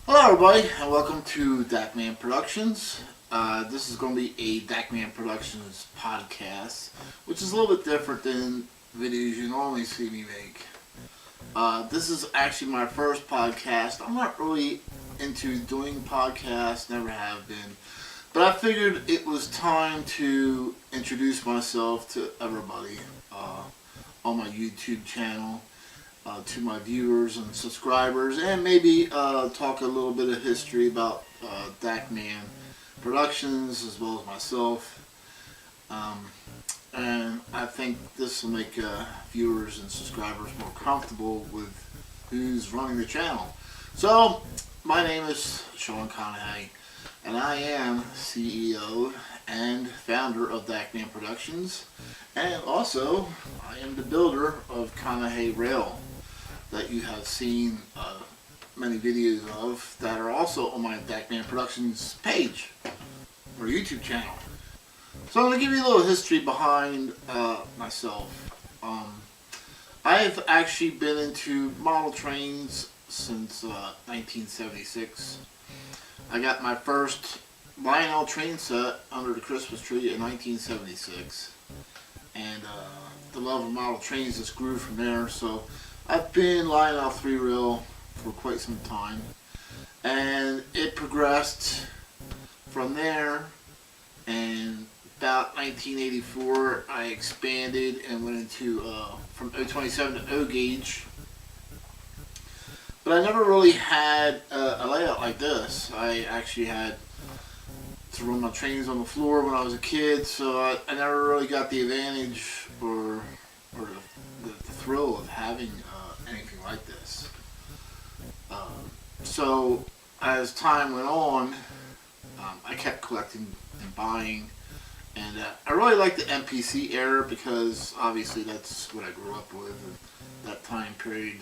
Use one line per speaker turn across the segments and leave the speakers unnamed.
Hello everybody and welcome to Dakman Productions. This is going to be a Dakman Productions podcast, which is a little bit different than videos you normally see me make. This is actually my first podcast. I'm not really into doing podcasts, never have been. But I figured it was time to introduce myself to everybody on my YouTube channel. To my viewers and subscribers, and maybe talk a little bit of history about Dakman Productions as well as myself. And I think this will make viewers and subscribers more comfortable with who's running the channel. So, my name is Sean Conahay, and I am CEO and founder of Dakman Productions, and also I am the builder of Conahay Rail that you have seen many videos of that are also on my Dakman Productions page or YouTube channel. So I'm going to give you a little history behind myself. I've actually been into model trains since 1976. I got my first Lionel train set under the Christmas tree in 1976, and the love of model trains just grew from there. So I've been Lionel 3-rail for quite some time, and it progressed from there. And about 1984, I expanded and went into from 027 to O gauge. But I never really had a layout like this. I actually had to run my trains on the floor when I was a kid, so I never really got the advantage or the thrill of having anything like this. So as time went on, I kept collecting and buying, and I really liked the MPC era because obviously that's what I grew up with in that time period,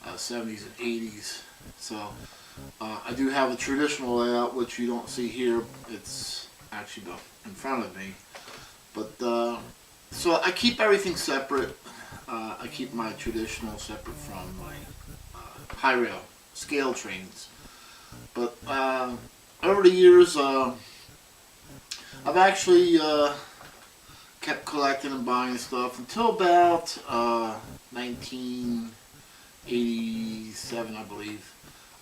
70s and 80s. So I do have a traditional layout, which you don't see here. It's actually in front of me. But so I keep everything separate. I keep my traditional separate from my high rail scale trains. But over the years, I've actually kept collecting and buying stuff until about 1987, I believe.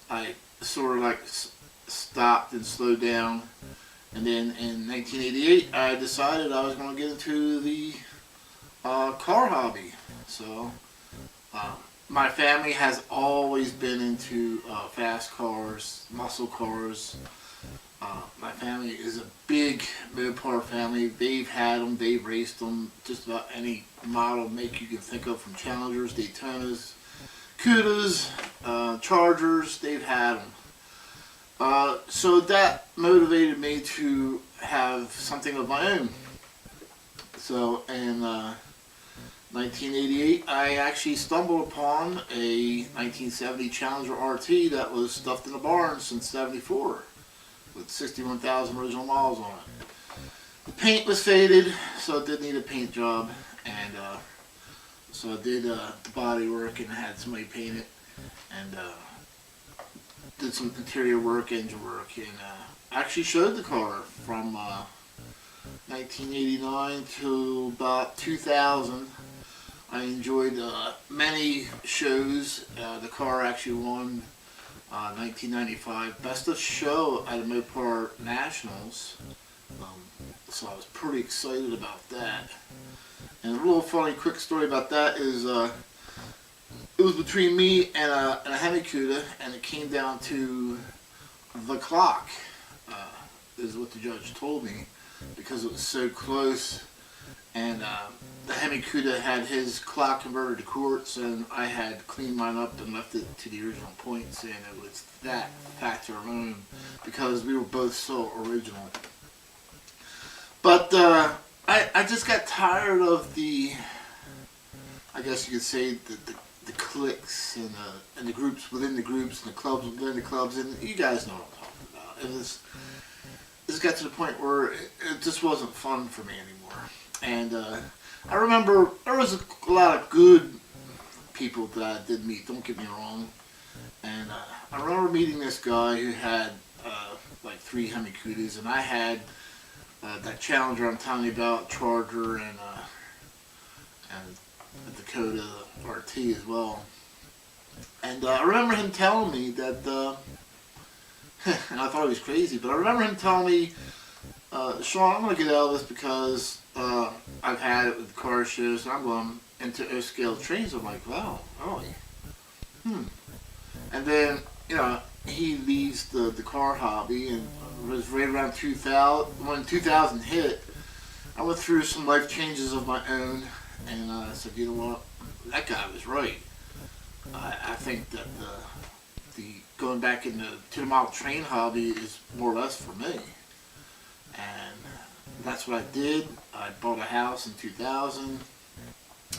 I sort of like stopped and slowed down. And then in 1988, I decided I was going to get into the car hobby. So my family has always been into fast cars, muscle cars. My family is a big Mopar family. They've had them, they've raced them, just about any model make you can think of, from Challengers, Daytonas, Cudas, Chargers. They've had them. So that motivated me to have something of my own. So in 1988, I actually stumbled upon a 1970 Challenger RT that was stuffed in a barn since '74 with 61,000 original miles on it. The paint was faded, so it did need a paint job, and so I did the body work and had somebody paint it, and did some interior work, engine work, and actually showed the car from 1989 to about 2000. I enjoyed many shows. The car actually won 1995 Best of Show at the Mopar Nationals. So I was pretty excited about that. And a little funny quick story about that is it was between me and a Hemi Cuda, and it came down to the clock, is what the judge told me, because it was so close. And the Hemi Cuda had his clock converted to quartz, and I had cleaned mine up and left it to the original points, and it was that factor alone, because we were both so original. But I just got tired of the, I guess you could say, the cliques and the groups within the groups and the clubs within the clubs, and you guys know what I'm talking about. It got to the point where it just wasn't fun for me anymore. And I remember there was a lot of good people that I did meet, don't get me wrong. And I remember meeting this guy who had like 3 Hemi Cooties, and I had that Challenger I'm telling you about, Charger, and a Dakota RT as well. And I remember him telling me that, and I thought he was crazy, but I remember him telling me, Sean, I'm going to get out of this because I've had it with car shows, and I'm going into O-scale trains. I'm like, wow, really? And then, he leaves the car hobby, and it was right around 2000, when 2000 hit, I went through some life changes of my own, and I said, you know what, that guy was right. I think that the going back into the model train hobby is more or less for me. And that's what I did. I bought a house in 2000,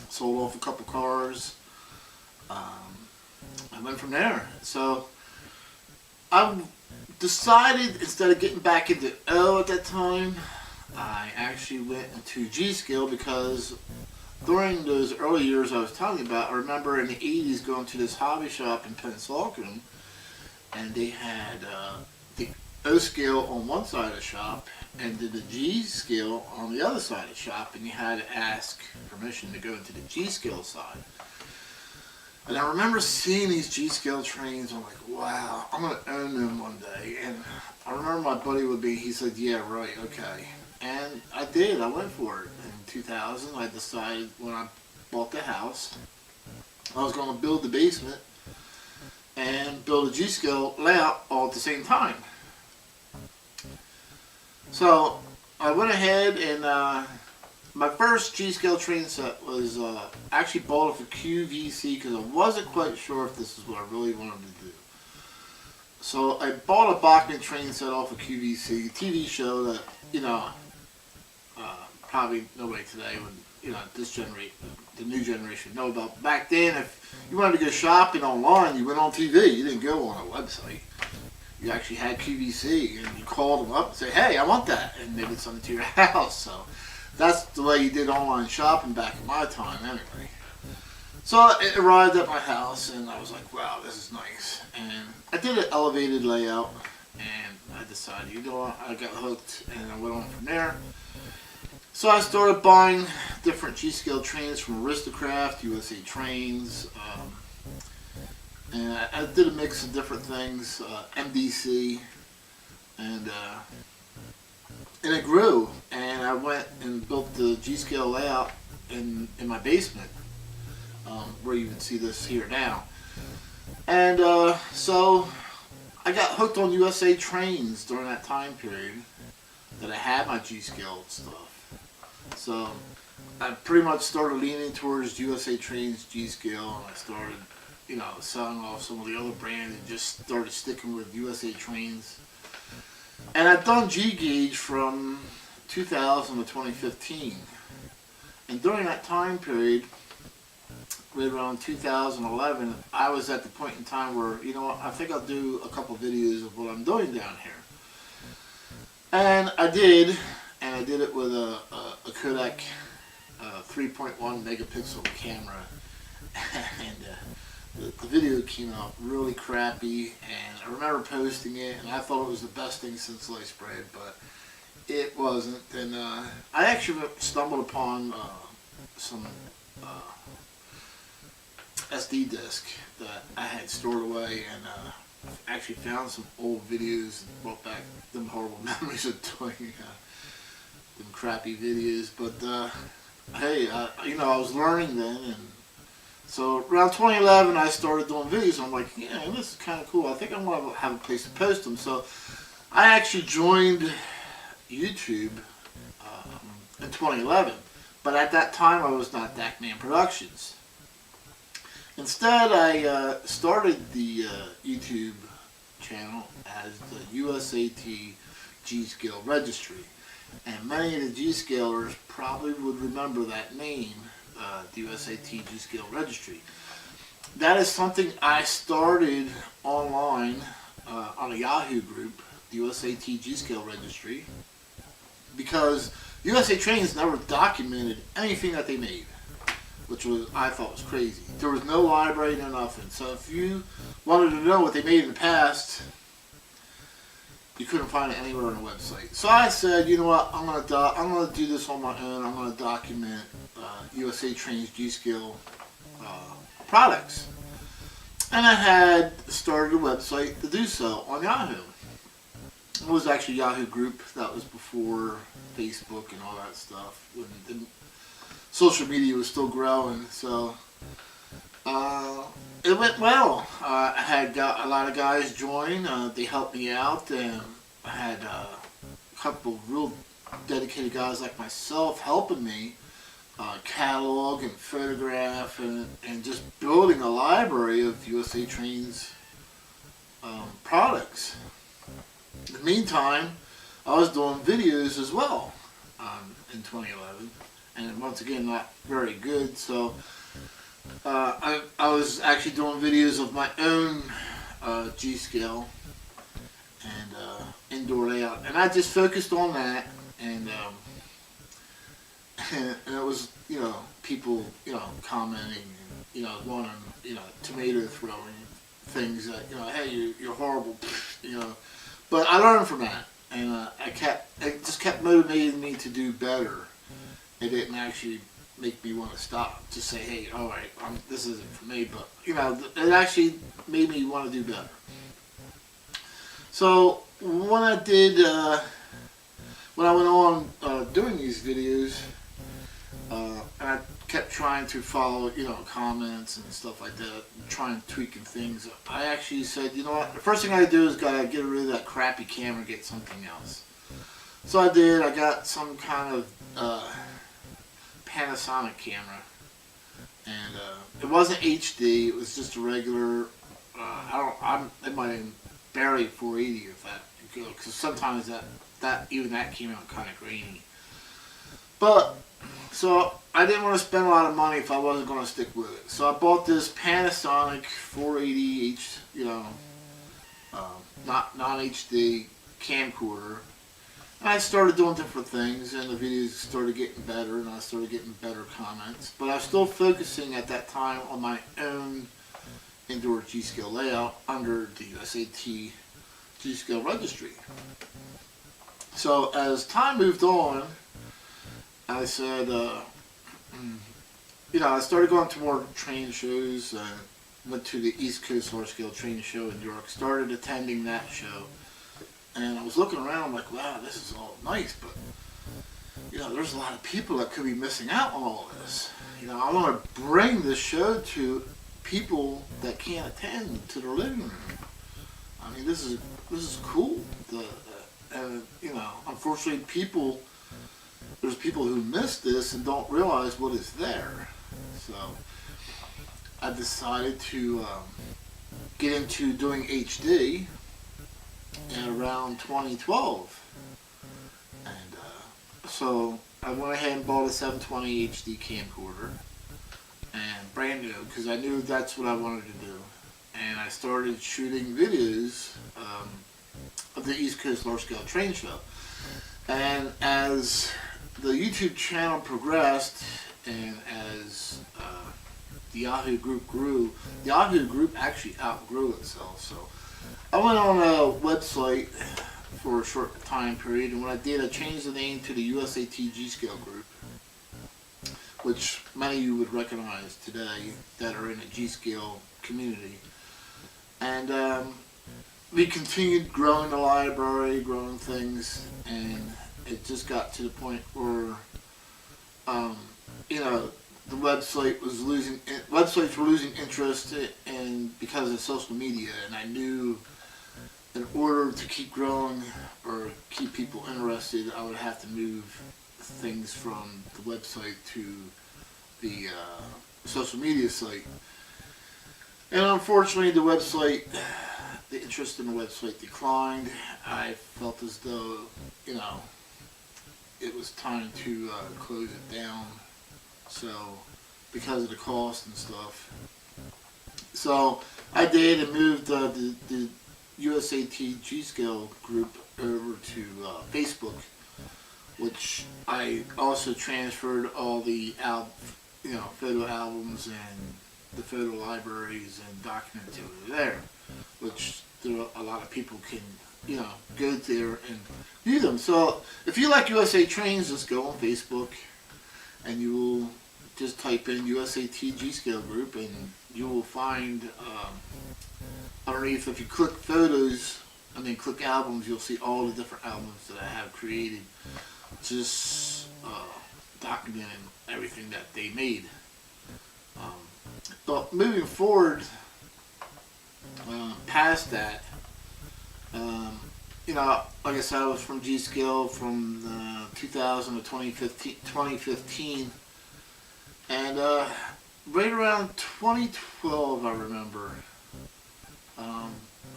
sold off a couple cars. I went from there. So I decided, instead of getting back into O at that time, I actually went into G-scale, because during those early years I was telling you about, I remember in the 80s going to this hobby shop in Pensacola, and they had the O scale on one side of the shop and the G scale on the other side of the shop, and you had to ask permission to go into the G scale side. And I remember seeing these G scale trains. I'm like, wow, I'm going to own them one day. And I remember my buddy he said, yeah, right, okay. And I did. I went for it. In 2000, I decided, when I bought the house, I was going to build the basement and build a G-scale layout all at the same time. So I went ahead, and my first G-scale train set was actually bought it for QVC, because I wasn't quite sure if this is what I really wanted to do. So I bought a Dakman train set off of QVC, a TV show that, probably nobody today would, the new generation know about. Back then, if you wanted to go shopping online, you went on TV. You didn't go on a website. You actually had QVC, and you called them up and say, hey, I want that, and they would send it to your house. So that's the way you did online shopping back in my time, anyway. So it arrived at my house, and I was like, wow, this is nice. And I did an elevated layout, and I decided, I got hooked, and I went on from there. So I started buying different G-scale trains from Aristocraft, USA Trains, and I did a mix of different things, MDC, and it grew. And I went and built the G-scale layout in my basement, where you can see this here now. And so I got hooked on USA Trains during that time period that I had my G-scale stuff. So I pretty much started leaning towards USA Trains G-scale, and I started, selling off some of the other brands and just started sticking with USA Trains. And I've done G-gauge from 2000 to 2015. And during that time period, right around 2011, I was at the point in time where, I think I'll do a couple videos of what I'm doing down here. And I did. And I did it with a Kodak 3.1 megapixel camera, and the video came out really crappy. And I remember posting it, and I thought it was the best thing since sliced bread, but it wasn't. And I actually stumbled upon some SD disc that I had stored away, and actually found some old videos and brought back them horrible memories of doing them crappy videos. But hey, I was learning then, and so around 2011 I started doing videos. And I'm like, yeah, this is kind of cool. I think I want to have a place to post them. So I actually joined YouTube in 2011, but at that time I was not Dakman Productions. Instead, I started the YouTube channel as the USAT G-Scale Registry. And many of the G-Scalers probably would remember that name, the USAT G-Scale Registry. That is something I started online on a Yahoo group, the USAT G-Scale Registry, because USA Trains never documented anything that they made. which I thought was crazy. There was no library, no nothing. So if you wanted to know what they made in the past, you couldn't find it anywhere on the website. So I said, you know what, I'm gonna do this on my own. I'm gonna document USA Trains G-Skill products. And I had started a website to do so on Yahoo. It was actually Yahoo Group. That was before Facebook and all that stuff. When the social media was still growing. So it went well. I had got a lot of guys join. They helped me out. And I had a couple of real dedicated guys like myself helping me catalog and photograph and just building a library of USA Trains products. In the meantime, I was doing videos as well in 2011, and once again not very good. So I was actually doing videos of my own G-Scale and indoor layout, and I just focused on that, and it was, you know, people, you know, commenting, you know, wanting, you know, tomato throwing things that, you know, hey, you're horrible, you know. But I learned from that, and it just kept motivating me to do better. It didn't actually make me want to stop. Just say, hey, all right, this isn't for me. But, you know, it actually made me want to do better. So when I went on doing these videos, and I kept trying to follow, you know, comments and stuff like that, trying tweaking things, I actually said, you know what, the first thing I do is gotta get rid of that crappy camera and get something else. So I did. I got some kind of Panasonic camera, and it wasn't HD. It was just a regular. It might have barely 480 if that, because sometimes even that came out kind of grainy. But so I didn't want to spend a lot of money if I wasn't going to stick with it. So I bought this Panasonic 480 not HD camcorder. And I started doing different things, and the videos started getting better, and I started getting better comments. But I was still focusing at that time on my own indoor G-Scale layout under the USAT G-Scale registry. So as time moved on, I said, you know, I started going to more train shows. Went to the East Coast Large Scale Train Show in New York. Started attending that show. And I was looking around, I'm like, wow, this is all nice, but, you know, there's a lot of people that could be missing out on all this. You know, I want to bring this show to people that can't attend to their living room. I mean, this is cool. You know, unfortunately, there's people who miss this and don't realize what is there. So I decided to get into doing HD in around 2012, and so I went ahead and bought a 720 HD camcorder, and brand new, because I knew that's what I wanted to do. And I started shooting videos of the East Coast Large Scale Train Show. And as the YouTube channel progressed, and as the Yahoo group grew, the Yahoo group actually outgrew itself. So I went on a website for a short time period, and when I did, I changed the name to the USAT G-Scale group, which many of you would recognize today that are in the G-Scale community. And we continued growing the library, growing things, and it just got to the point where, you know, the websites were losing interest because of social media, and I knew in order to keep growing or keep people interested, I would have to move things from the website to the social media site. And unfortunately, the interest in the website declined. I felt as though, you know, it was time to close it down. So, because of the cost and stuff. So, I did, and moved the USAT G-Scale group over to Facebook, which I also transferred all the photo albums and the photo libraries and documents over there, which a lot of people can, go there and view them. So if you like USA Trains, just go on Facebook and you will just type in USAT G-Scale Group and you will find underneath, if you click photos and then click albums, you'll see all the different albums that I have created, just documenting everything that they made. But moving forward, past that, like I said, I was from G-Scale from 2000 to 2015, and right around 2012, I remember,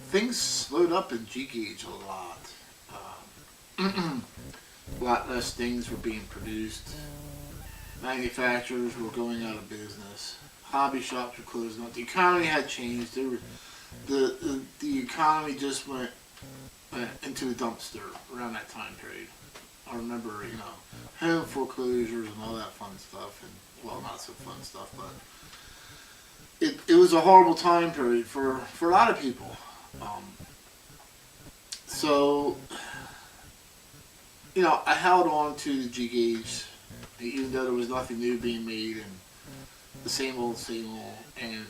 things slowed up in G-Gauge a lot. A lot less things were being produced. Manufacturers were going out of business. Hobby shops were closing up. The economy had changed. The economy just went into the dumpster around that time period. I remember, home foreclosures and all that fun stuff, and well, not so fun stuff, but it was a horrible time period for a lot of people. So, I held on to the G-Gauge, even though there was nothing new being made and the same old, and,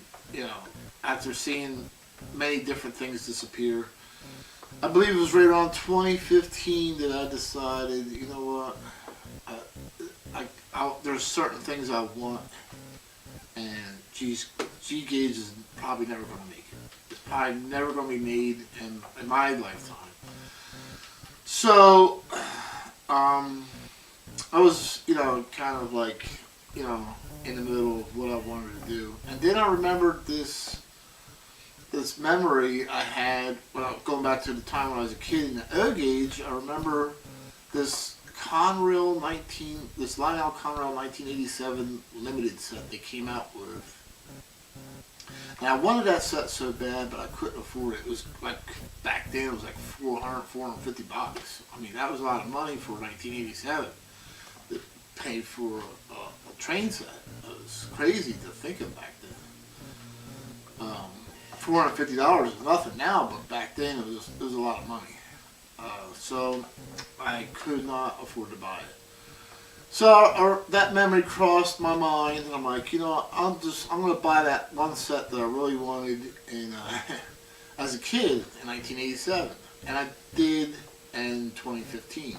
after seeing many different things disappear, I believe it was right around 2015 that I decided, you know what, there's certain things I want, and G-Gauge is probably never going to make it. It's probably never going to be made in my lifetime. So, I was, kind of like, in the middle of what I wanted to do. And then I remembered this memory I had, going back to the time when I was a kid in the O-Gauge. I remember this Lionel Conrail 1987 limited set they came out with. And I wanted that set so bad, but I couldn't afford it. It was like, back then, it was like $450. I mean, that was a lot of money for 1987. That paid for a train set. It was crazy to think of back then. $450 is nothing now, but back then it was a lot of money. So I could not afford to buy it. So that memory crossed my mind, and I'm like, I'm going to buy that one set that I really wanted as a kid in 1987. And I did in 2015.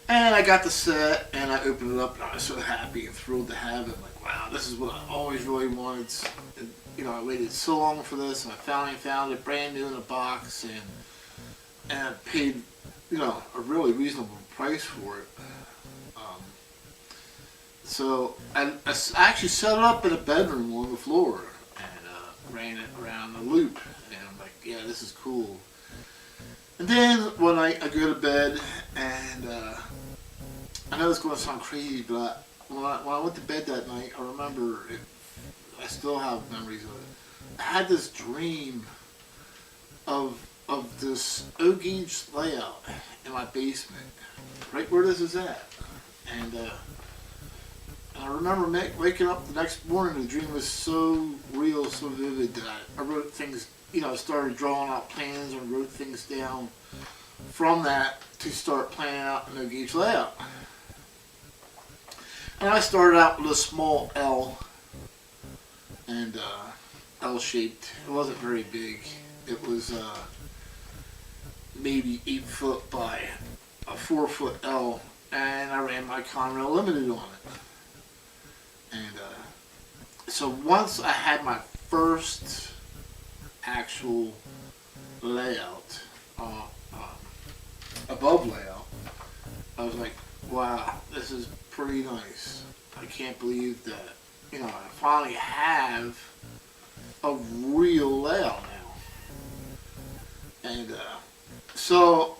And I got the set, and I opened it up, and I was so happy and thrilled to have it. I'm like, wow, this is what I always really wanted. And, I waited so long for this, and I finally found it brand new in a box, and I paid, a really reasonable price for it. So I actually set it up in a bedroom on the floor and ran it around the loop, and I'm like, yeah, this is cool. And then one night I go to bed, and I know it's going to sound crazy, but when I went to bed that night, I remember I still have memories of it. I had this dream of this O-Gauge layout in my basement, right where this is at. And I remember waking up the next morning, the dream was so real, so vivid, that I wrote things, started drawing out plans and wrote things down from that to start planning out an O-Gauge layout. And I started out with a small L, and L-shaped. It wasn't very big. It was maybe 8 foot by a 4 foot L, and I ran my Conrail Limited on it. And so once I had my first actual layout, above layout, I was like, wow, this is pretty nice. I can't believe that, I finally have a real layout now. And so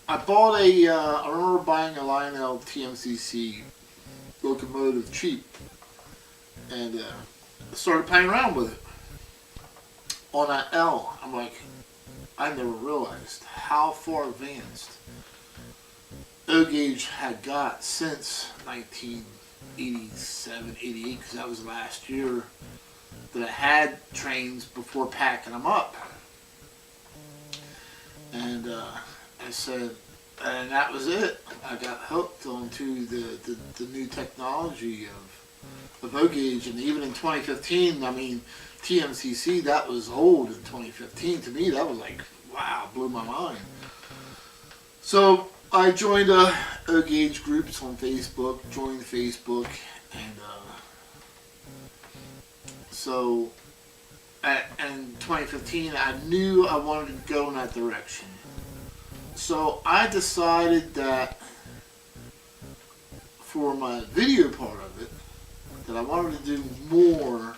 I bought I remember buying a Lionel TMCC locomotive cheap, and I started playing around with it. On that L, I'm like, I never realized how far advanced O-Gauge had got since 1987, 88, because that was last year that I had trains before packing them up. And I said, and that was it. I got hooked onto the new technology of O-Gauge, and even in 2015, I mean, TMCC, that was old in 2015. To me, that was like, wow, blew my mind. So I joined O-Gauge groups on Facebook, joined Facebook, and so in 2015, I knew I wanted to go in that direction. So I decided that for my video part of it, that I wanted to do more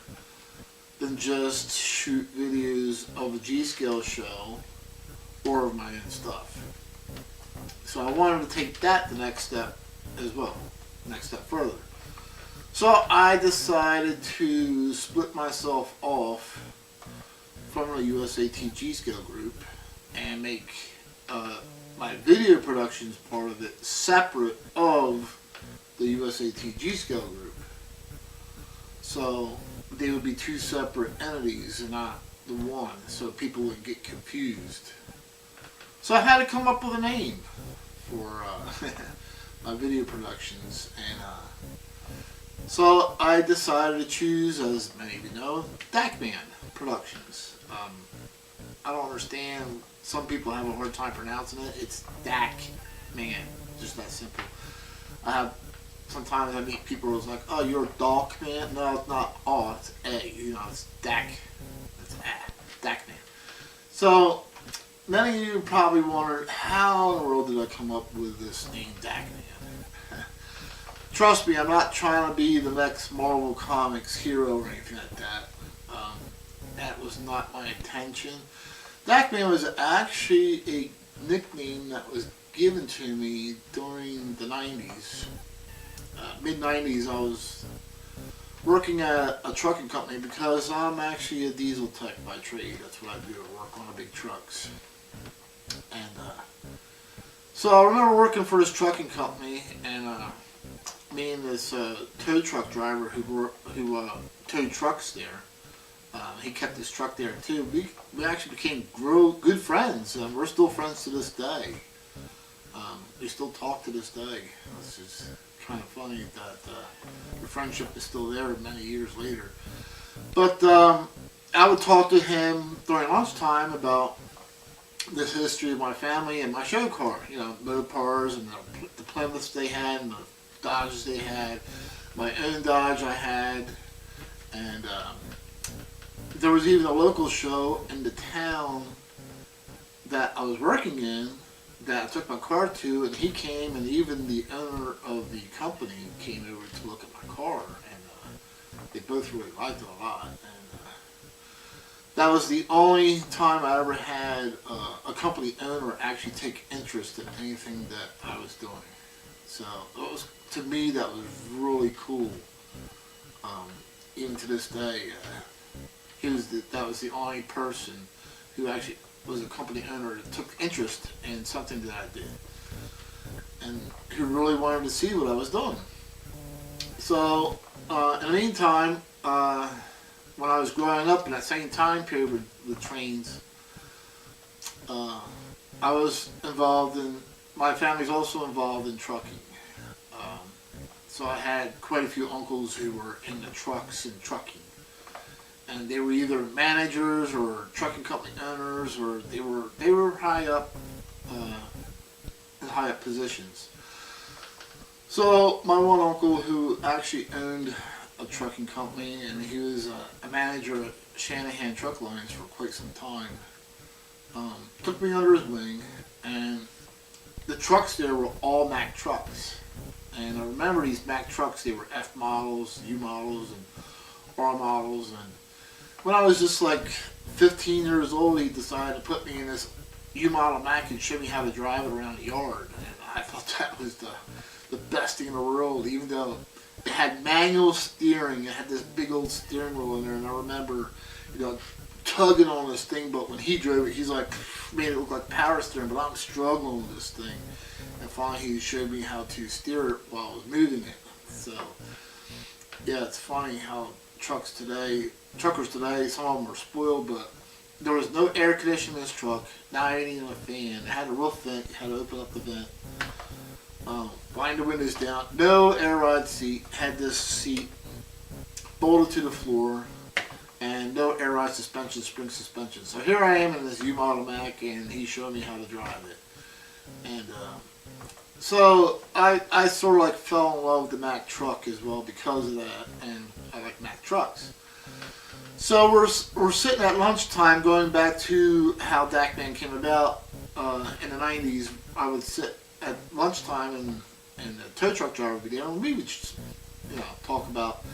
than just shoot videos of a G-Scale show or of my own stuff. So I wanted to take that the next step as well, next step further. So I decided to split myself off from the USAT G-Scale group and make my video productions part of it separate of the USAT G-Scale group. So they would be two separate entities and not the one, so people would get confused. So I had to come up with a name for my video productions, and so I decided to choose, as many of you know, Dakman Productions. I don't understand. Some people have a hard time pronouncing it. It's Dakman, just that simple. Sometimes I meet people who's like, "Oh, you're a Dakman." No, it's not. Oh, it's A. You know, it's Dak. It's A. Dakman. So many of you probably wondered, how in the world did I come up with this name, Dakman? Trust me, I'm not trying to be the next Marvel Comics hero or anything like that. That was not my intention. Dakman was actually a nickname that was given to me during the 90s. Mid-90s, I was working at a trucking company because I'm actually a diesel tech by trade. That's what I do, I work on the big trucks. And so I remember working for this trucking company, and me and this tow truck driver who towed trucks there, he kept his truck there too. We actually became good friends, and we're still friends to this day. We still talk to this day. It's just kind of funny that the friendship is still there many years later. But I would talk to him during lunchtime about this history of my family and my show car, you know, Mopars and the Plymouths they had and the Dodges they had, my own Dodge I had, and there was even a local show in the town that I was working in that I took my car to, and he came, and even the owner of the company came over to look at my car, and they both really liked it a lot. And that was the only time I ever had a company owner actually take interest in anything that I was doing. So it was, to me, that was really cool. Even to this day, that was the only person who actually was a company owner that took interest in something that I did, and who really wanted to see what I was doing. So in the meantime, when I was growing up in that same time period with trains, I was involved in, my family's also involved in trucking. So I had quite a few uncles who were in the trucks and trucking. And they were either managers or trucking company owners, or they were high up in high up positions. So my one uncle, who actually owned a trucking company, and he was a manager at Shanahan Truck Lines for quite some time, took me under his wing, and the trucks there were all Mack trucks. And I remember these Mack trucks, they were F models, U models, and R models, and when I was just like 15 years old, he decided to put me in this U-model Mack and show me how to drive it around the yard. And I thought that was the best thing in the world, even though it had manual steering. It had this big old steering wheel in there, and I remember, tugging on this thing, but when he drove it, he's like, made it look like power steering, but I'm struggling with this thing. and finally he showed me how to steer it while I was moving it. So yeah, it's funny how truckers today, some of them are spoiled, but there was no air conditioning in this truck, not even a fan. It had a roof vent, you had to open up the vent. Wind the windows down, no air ride seat, had this seat bolted to the floor, and no air ride suspension, spring suspension. So here I am in this U-model Mac, and he's showing me how to drive it. And so I sort of like fell in love with the Mac truck as well because of that, and I like Mac trucks. So we're sitting at lunchtime, going back to how Dakman came about in the 90s. I would sit at lunchtime and the tow truck driver would be there, and we would just, talk about,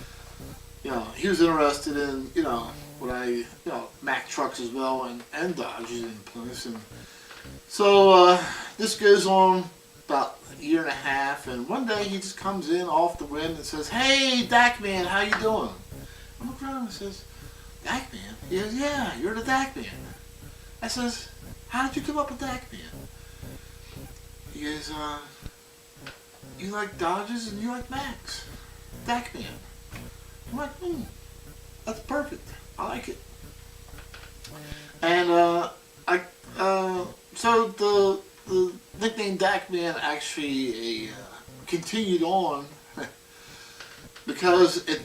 he was interested in, what Mac trucks as well, and Dodges and Plymouths. And so this goes on about a year and a half, and one day he just comes in off the whim and says, "Hey, Dakman, how you doing?" I look around and says, "Dakman?" He goes, "Yeah, you're the Dakman." I says, "How did you come up with Dakman?" He goes, "You like Dodges and you like Macs. Dakman." I'm like, that's perfect. I like it. And so the nickname Dakman actually continued on because it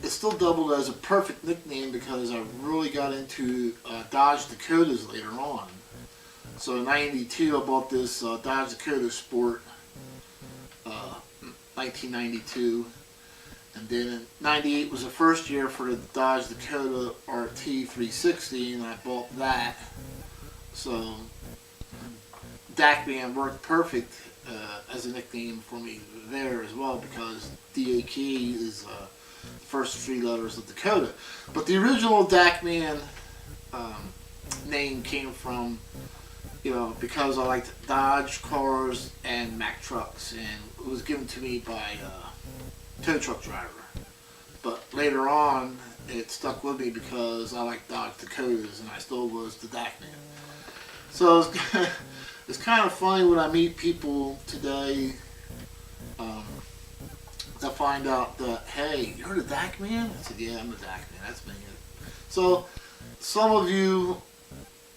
still doubled as a perfect nickname because I really got into Dodge Dakotas later on. So in '92 I bought this Dodge Dakota Sport, 1992. And then in '98 was the first year for the Dodge Dakota RT 360, and I bought that. So Dakman worked perfect as a nickname for me there as well because DAK is the first three letters of Dakota. But the original Dakman name came from, because I liked Dodge cars and Mack trucks, and it was given to me by tow truck driver. But later on, it stuck with me because I like Dodge Dakotas, and I still was the Dakman. So it's kind of funny when I meet people today that find out that, "Hey, you're the Dakman?" I said, "Yeah, I'm the Dakman. That's me." So some of you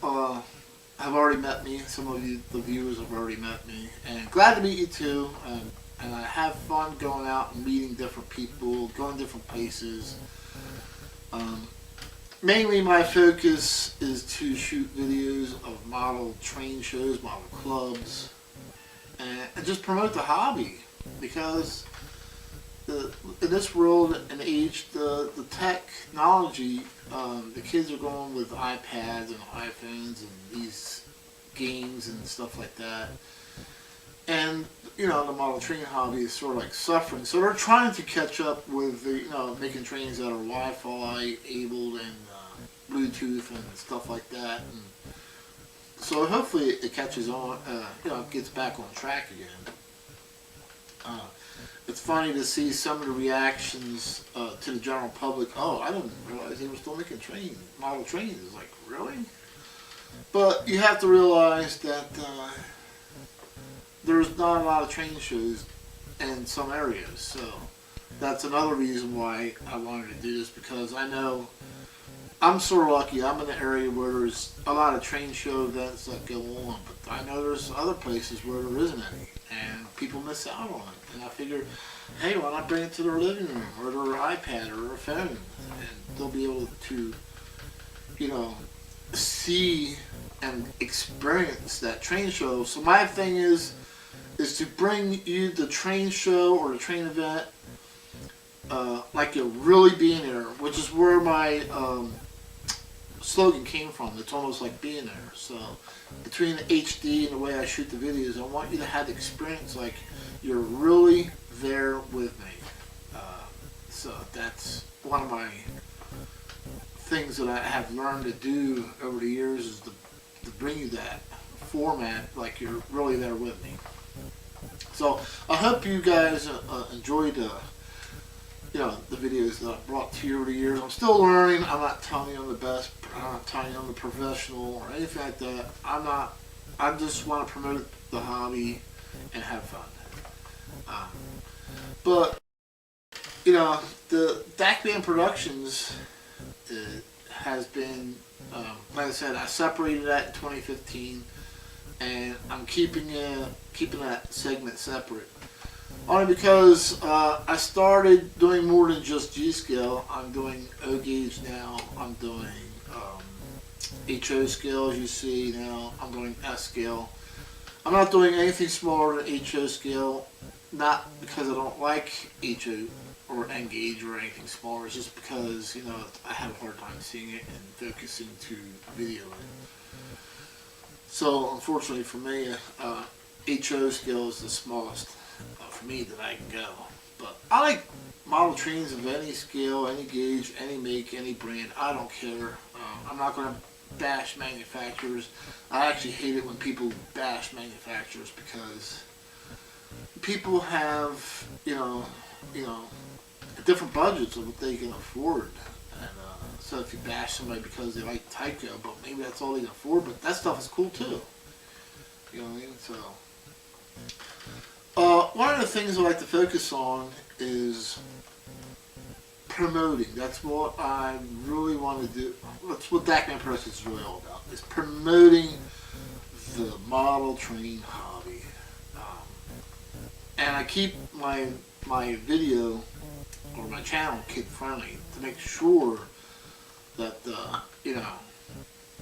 have already met me. Some of you, the viewers, have already met me, and glad to meet you too. And I have fun going out and meeting different people, going different places. Mainly my focus is to shoot videos of model train shows, model clubs, and just promote the hobby. Because in this world and age, the technology, the kids are going with iPads and iPhones and these games and stuff like that. And, the model train hobby is sort of like suffering. So they're trying to catch up with, making trains that are Wi-Fi enabled and Bluetooth and stuff like that. And so hopefully it catches on, gets back on track again. It's funny to see some of the reactions to the general public. "Oh, I didn't realize they were still making model trains." It's like, really? But you have to realize that there's not a lot of train shows in some areas, so that's another reason why I wanted to do this, because I know I'm sort of lucky. I'm in an area where there's a lot of train show events that go on, but I know there's other places where there isn't any, and people miss out on it. And I figured, hey, why not bring it to their living room or their iPad or their phone, and they'll be able to, see and experience that train show. So my thing is to bring you the train show or the train event like you're really being there, which is where my slogan came from. It's almost like being there. So between the HD and the way I shoot the videos, I want you to have the experience like you're really there with me. So that's one of my things that I have learned to do over the years, is to bring you that format like you're really there with me. So I hope you guys enjoyed the videos that I brought to you over the years. I'm still learning. I'm not telling you I'm the best. I'm not telling you I'm the professional or anything like that. I just want to promote the hobby and have fun. But the Dakman Productions has been, like I said, I separated that in 2015, and I'm keeping that segment separate. Only because I started doing more than just G scale. I'm doing O gauge now. I'm doing HO scale, as you see now. I'm doing S scale. I'm not doing anything smaller than HO scale, not because I don't like HO or N gauge or anything smaller. It's just because I have a hard time seeing it and focusing to video it. So unfortunately for me, HO scale is the smallest for me that I can go. But I like model trains of any scale, any gauge, any make, any brand. I don't care. I'm not going to bash manufacturers. I actually hate it when people bash manufacturers because people have, different budgets of what they can afford. And so if you bash somebody because they like Tyco, but maybe that's all they can afford, but that stuff is cool too. You know what I mean? So one of the things I like to focus on is promoting. That's what I really want to do. That's what Dakman Productions is really all about, is promoting the model train hobby. And I keep my video or my channel kid friendly to make sure that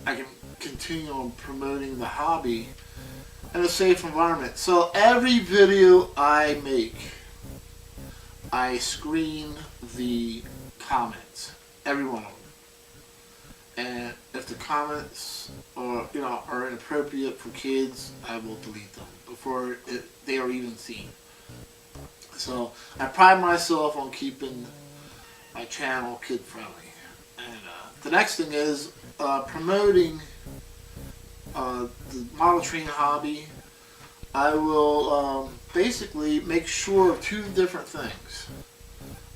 I can continue on promoting the hobby in a safe environment. So every video I make, I screen the comments, every one of them. And if the comments are inappropriate for kids, I will delete them before they are even seen. So I pride myself on keeping my channel kid friendly. And the next thing is promoting the model train hobby. I will basically make sure of two different things.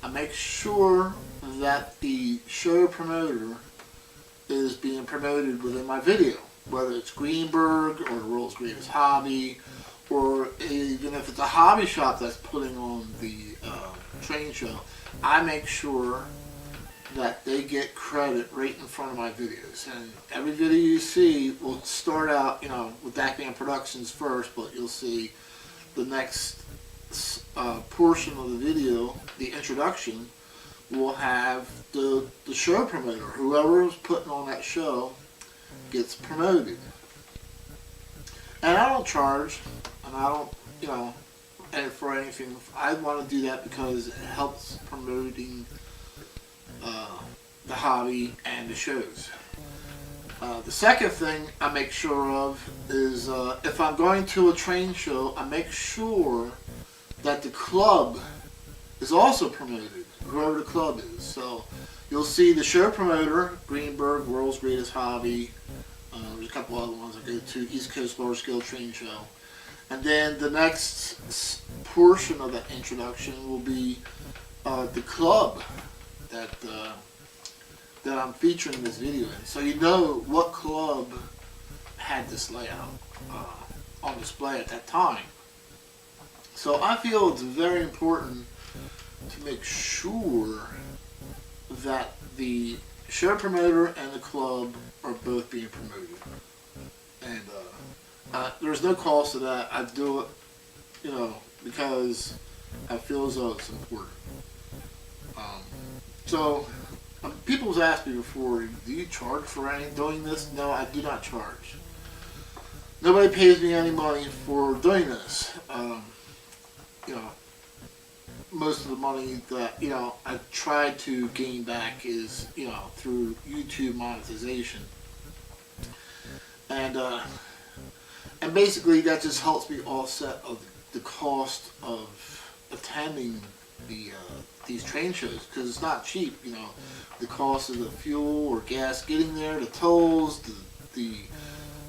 I make sure that the show promoter is being promoted within my video, whether it's Greenberg or the World's Greatest Hobby, or even if it's a hobby shop that's putting on the train show. I make sure that they get credit right in front of my videos. And every video you see will start out, with Dakman Productions first, but you'll see the next portion of the video, the introduction, will have the show promoter. Whoever is putting on that show gets promoted. And I don't charge, and I don't, and for anything. I want to do that because it helps promoting the hobby and the shows. The second thing I make sure of is if I'm going to a train show, I make sure that the club is also promoted, whoever the club is. So you'll see the show promoter, Greenberg, World's Greatest Hobby. There's a couple other ones I go to, East Coast Large Scale Train Show. And then the next portion of that introduction will be the club that I'm featuring this video in. So you know what club had this layout on display at that time. So I feel it's very important to make sure that the show promoter and the club are both being promoted. And there's no cost to that. I do it, because I feel as though it's important. People have asked me before, do you charge for doing this? No, I do not charge. Nobody pays me any money for doing this. Most of the money that, I try to gain back is, through YouTube monetization. And basically that just helps me offset of the cost of attending these train shows, because it's not cheap. The cost of the fuel or gas getting there, the tolls, the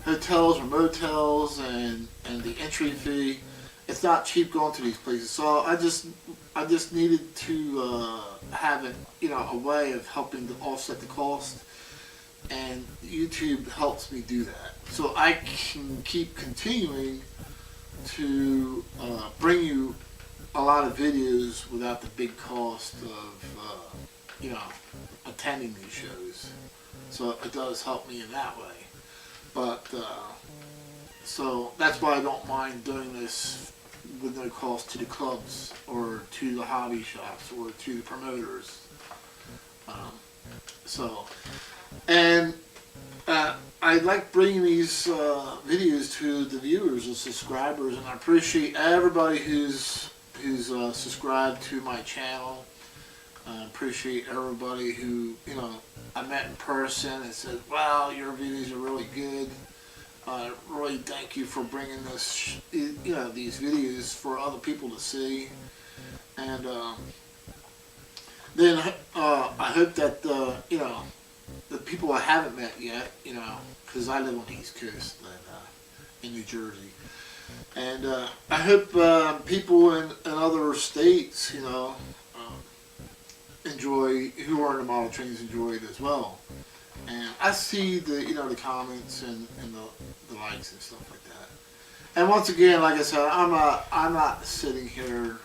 hotels or motels, and the entry fee. It's not cheap going to these places. So I just needed to have a way of helping to offset the cost, and YouTube helps me do that. So I can keep continuing to bring you a lot of videos without the big cost of, attending these shows. So it does help me in that way. But, so that's why I don't mind doing this with no cost to the clubs or to the hobby shops or to the promoters. And I like bringing these videos to the viewers and subscribers, and I appreciate everybody who's subscribed to my channel. I appreciate everybody who I met in person and said, "Wow, your videos are really good. Really thank you for bringing this, these videos for other people to see." And then I hope that the people I haven't met yet, because I live on the East Coast in New Jersey, and I hope people in other states, enjoy, who are into model trains, enjoy it as well. And I see the comments and the likes and stuff like that. And once again, like I said, I'm not sitting here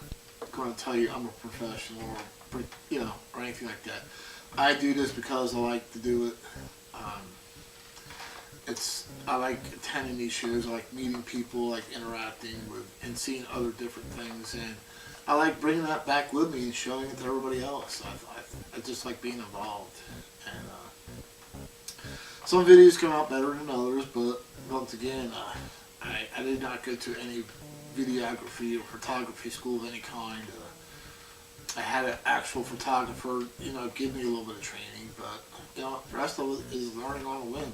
going to tell you I'm a professional or anything like that. I do this because I like to do it. I like attending these shows. I like meeting people, like interacting with and seeing other different things, and I like bringing that back with me and showing it to everybody else. I just like being involved. And some videos come out better than others, but once again, I did not go to any videography or photography school of any kind. I had an actual photographer, give me a little bit of training, but the rest of it is learning on a whim.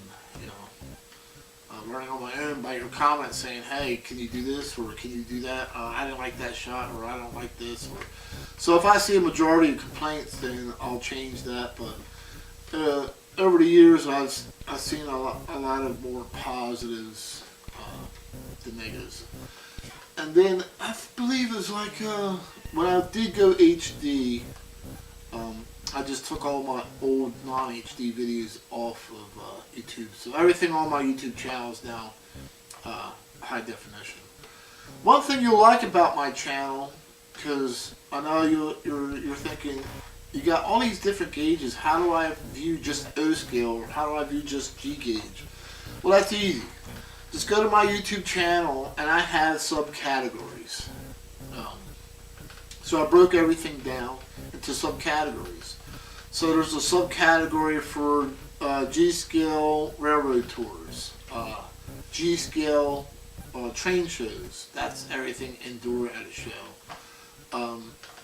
Learning on my own by your comments saying, "Hey, can you do this?" or "Can you do that?" "I didn't like that shot," or "I don't like this." So if I see a majority of complaints, then I'll change that. But over the years, I've seen a lot of more positives than negatives. And then I believe it was like when I did go HD, I just took all my old non-HD videos off of YouTube. So everything on my YouTube channel is now high definition. One thing you'll like about my channel, because I know you're thinking, you got all these different gauges. How do I view just O scale, or how do I view just G gauge? Well, that's easy. Just go to my YouTube channel, and I have subcategories. So I broke everything down into subcategories. So there's a subcategory for G-scale railroad tours, G-scale train shows. That's everything indoor at a show.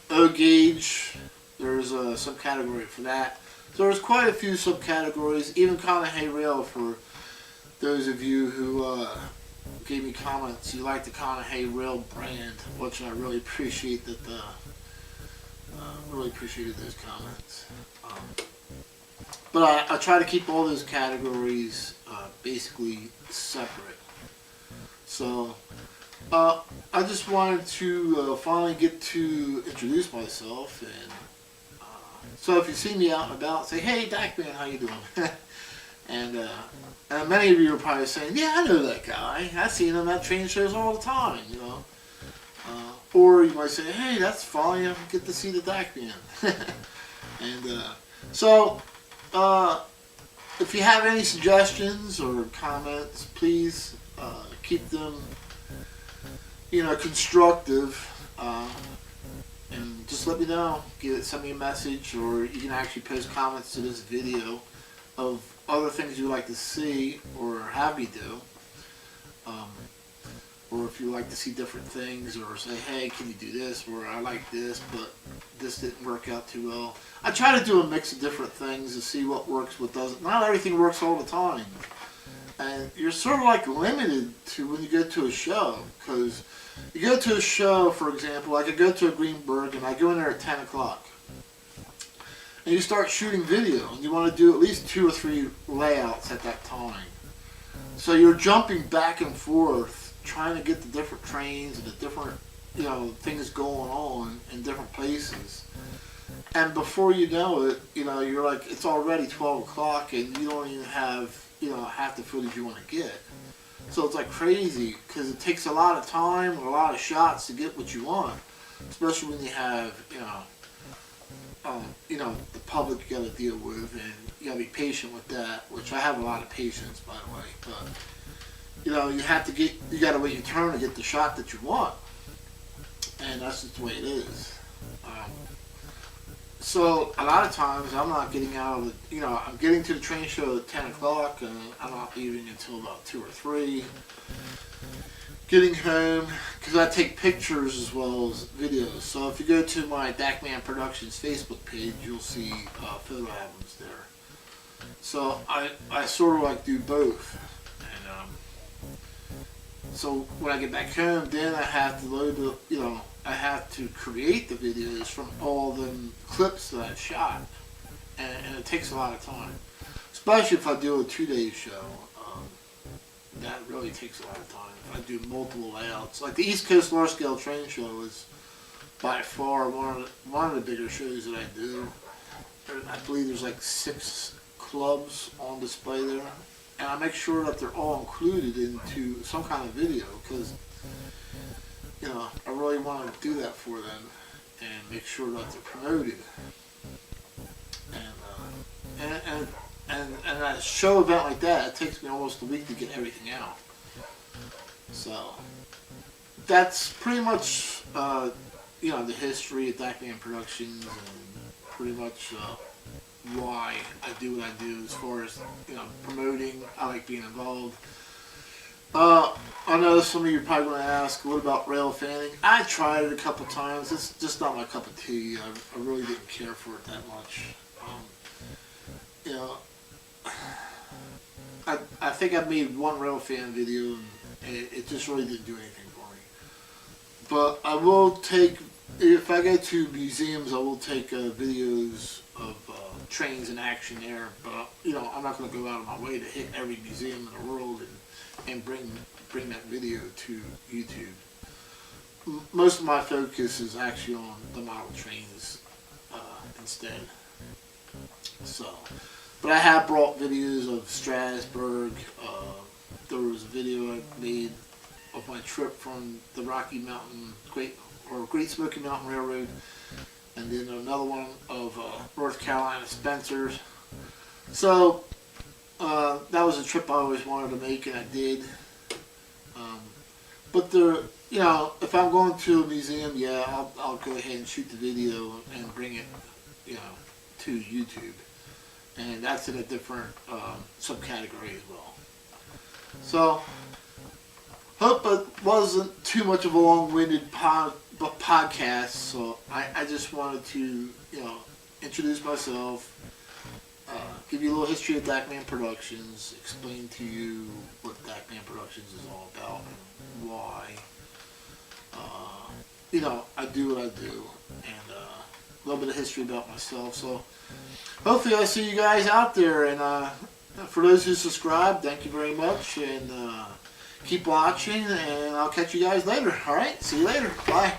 O-gauge, there's a subcategory for that. So there's quite a few subcategories, even Kanehei Rail for those of you who gave me comments. You like the Kanehei Rail brand, which I really appreciate that really appreciated those comments. But I try to keep all those categories basically separate. So I just wanted to finally get to introduce myself, and so if you see me out and about, say, "Hey, Dakman, how you doing?" and many of you are probably saying, "Yeah, I know that guy. I see him at train shows all the time," Or you might say, "Hey, that's fine. I get to see the Dakman." And so, if you have any suggestions or comments, please keep them, constructive, and just let me know. Send me a message, or you can actually post comments to this video of other things you'd like to see or have me do. Or if you like to see different things, or say, "Hey, can you do this?" or "I like this, but this didn't work out too well." I try to do a mix of different things to see what works, what doesn't. Not everything works all the time. And you're sort of like limited to when you go to a show, because you go to a show, for example, I could go to a Greenberg and I go in there at 10 o'clock. And you start shooting video, and you want to do at least 2 or 3 layouts at that time. So you're jumping back and forth, trying to get the different trains and the different, things going on in different places. And before you know it, you're like, it's already 12 o'clock and you don't even have, half the footage you want to get. So it's like crazy because it takes a lot of time and a lot of shots to get what you want, especially when you have, the public you got to deal with, and you got to be patient with that, which I have a lot of patience, by the way. But, you got to wait your turn to get the shot that you want. And that's just the way it is. So a lot of times I'm not getting out of the, I'm getting to the train show at 10 o'clock and I'm not leaving until about 2 or 3. Getting home, because I take pictures as well as videos. So if you go to my Dakman Productions Facebook page, you'll see photo albums there. So I sort of like do both. And so when I get back home, then I have to load I have to create the videos from all the clips that I've shot. And it takes a lot of time. Especially if I do a 2-day show. That really takes a lot of time. If I do multiple layouts. Like the East Coast Large Scale Train Show is by far one of the bigger shows that I do. I believe there's like 6 clubs on display there. And I make sure that they're all included into some kind of video because, I really want to do that for them and make sure that they're promoted. And a show event like that, it takes me almost a week to get everything out. So that's pretty much the history of Dakman Productions and pretty much why I do what I do as far as promoting. I like being involved. I know some of you are probably going to ask, what about rail fanning? I tried it a couple times. It's just not my cup of tea. I really didn't care for it that much. I think I made one rail fan video and it just really didn't do anything for me. But I will take, if I go to museums, I will take videos of trains in action there. But I'm not going to go out of my way to hit every museum in the world and bring that video to YouTube. Most of my focus is actually on the model trains instead. So. But I have brought videos of Strasbourg. There was a video I made of my trip from the Rocky Mountain Great Smoky Mountain Railroad, and then another one of North Carolina Spencer's. So that was a trip I always wanted to make, and I did. But if I'm going to a museum, I'll go ahead and shoot the video and bring it, to YouTube. And that's in a different subcategory as well. So, hope it wasn't too much of a long-winded podcast. So I just wanted to, introduce myself, give you a little history of Dakman Productions, explain to you what Dakman Productions is all about and why. I do what I do, and a little bit of history about myself. So. Hopefully I see you guys out there, and for those who subscribe, thank you very much, and keep watching, and I'll catch you guys later. Alright, see you later. Bye.